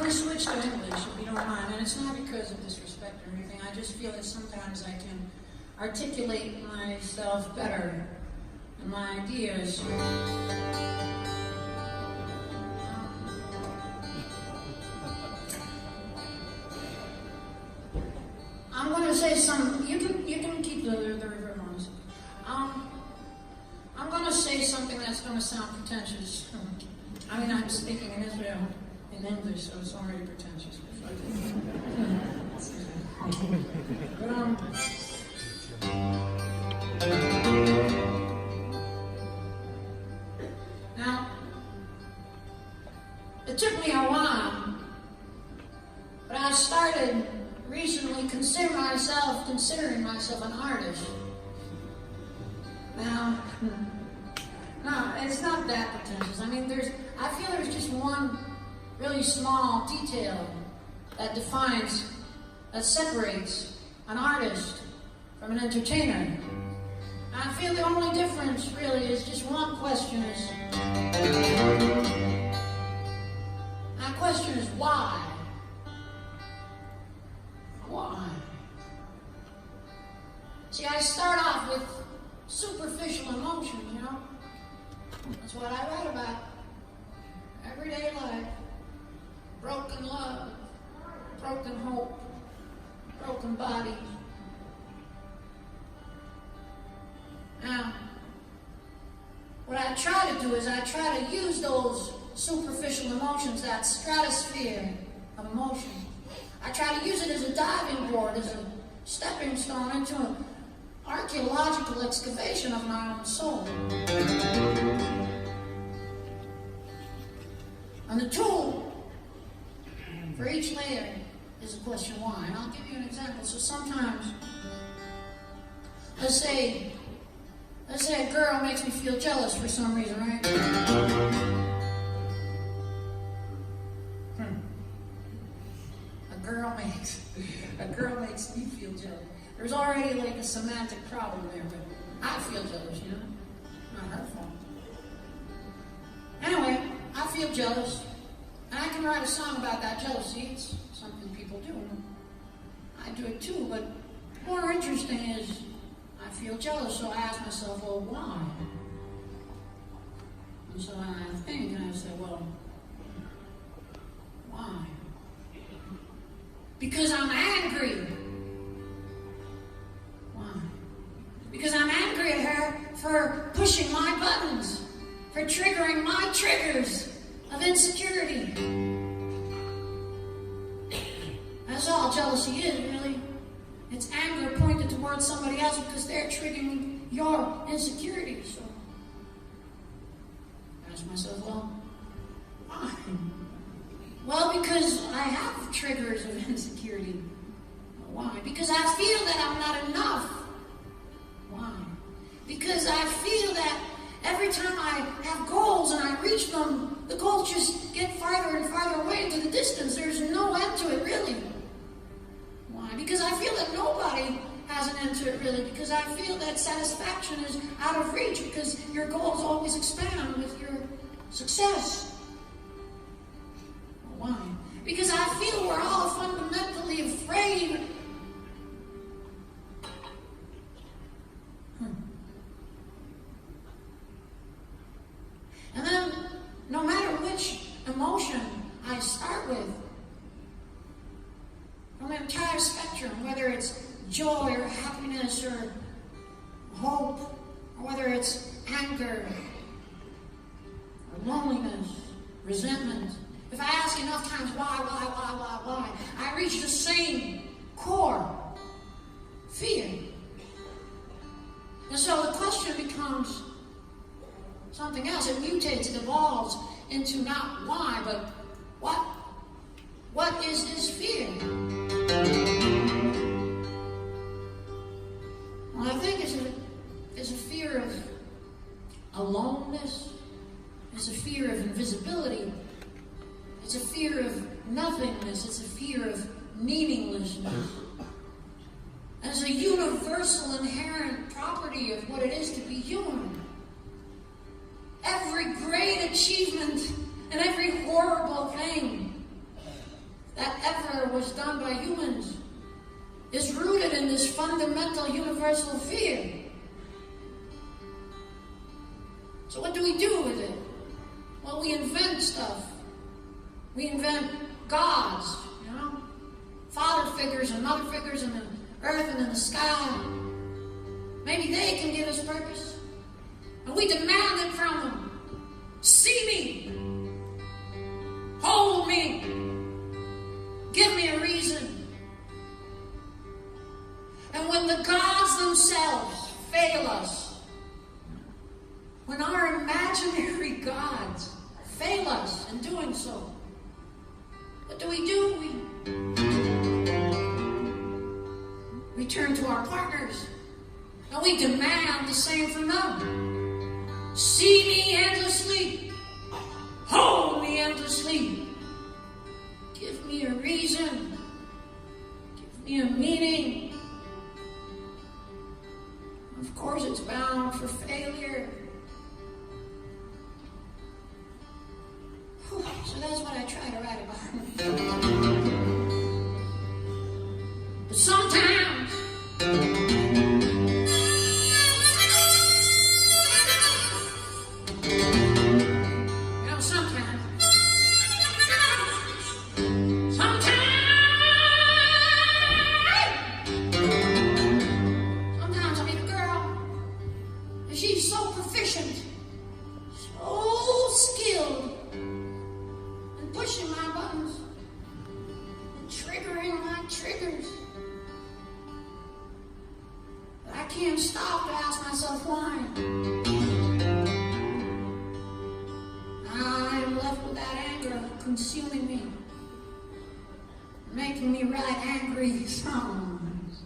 to switch to English, if you don't mind, and it's not because of disrespect or anything. I just feel that sometimes I can articulate myself better and my ideas. I'm going to say some. You can keep the reverb on. I'm going to say something that's going to sound pretentious. I mean, I'm speaking in Israel in English, so it's already pretentious. But now, it took me a while, but I started recently considering myself an artist. Now, no, it's not that pretentious. I mean, I feel there's just one really small detail that separates an artist from an entertainer. I feel the only difference really is just one question that question is why? Why? See, I start off with superficial emotions, you know? That's what I write about. Everyday life. Broken love. Broken hope. Broken bodies. Now, what I try to do is I try to use those superficial emotions, that stratosphere of emotion. I try to use it as a diving board, as a stepping stone into an archaeological excavation of my own soul. And the tool for each layer is the question why. And I'll give you an example. So sometimes, let's say a girl makes me feel jealous for some reason, right? A girl makes me feel jealous. There's already like a semantic problem there, but I feel jealous, you know? Not her fault. Anyway, I feel jealous, and I can write a song about that jealousy. It's something people do. I do it too, but more interesting is I feel jealous, so I ask myself, well, why? And so I think, and I say, well, why? Because I'm angry. Why? Because I'm angry at her for pushing my buttons, for triggering my triggers of insecurity. That's all jealousy is, really. It's anger pointed towards somebody else because they're triggering your insecurities. So I ask myself, well, why? Well, because I have triggers of insecurity. Why? Because I feel that I'm not enough. Why? Because I feel that every time I have goals and I reach them, the goals just get farther and farther away into the distance. There's no end to it, really. Why? Because I feel that nobody has an end to it, really. Because I feel that satisfaction is out of reach because your goals always expand with your success. Why? Because I feel we're all fundamentally afraid. And then, no matter which emotion I start with, from the entire spectrum, whether it's joy or happiness or hope, or whether it's anger or loneliness, resentment, if I ask enough times why, I reach the same core, fear. And so the question becomes something else. It mutates, it evolves into not why, but what? What is this fear? Well, I think it's a fear of aloneness. It's a fear of invisibility. It's a fear of nothingness. It's a fear of meaninglessness. And it's a universal inherent property of what it is to be human. Every great achievement and every horrible thing that ever was done by humans is rooted in this fundamental universal fear. So what do we do with it? Well, we invent stuff. We invent gods, father figures and mother figures in the earth and in the sky. Maybe they can give us purpose. And we demand it from them. See me. Hold me. Give me a reason. And when the gods themselves fail us, when our imaginary gods fail us in doing so, what do? We turn to our partners and we demand the same from them. See me endlessly. Hold me endlessly. Give me a reason. Give me a meaning. Of course, it's bound for failure. So that's what I try to write about. But sometimes, sometimes I meet a girl, and she's so proficient, so skilled, pushing my buttons and triggering my triggers. But I can't stop to ask myself why. I'm left with that anger consuming me, making me write angry songs.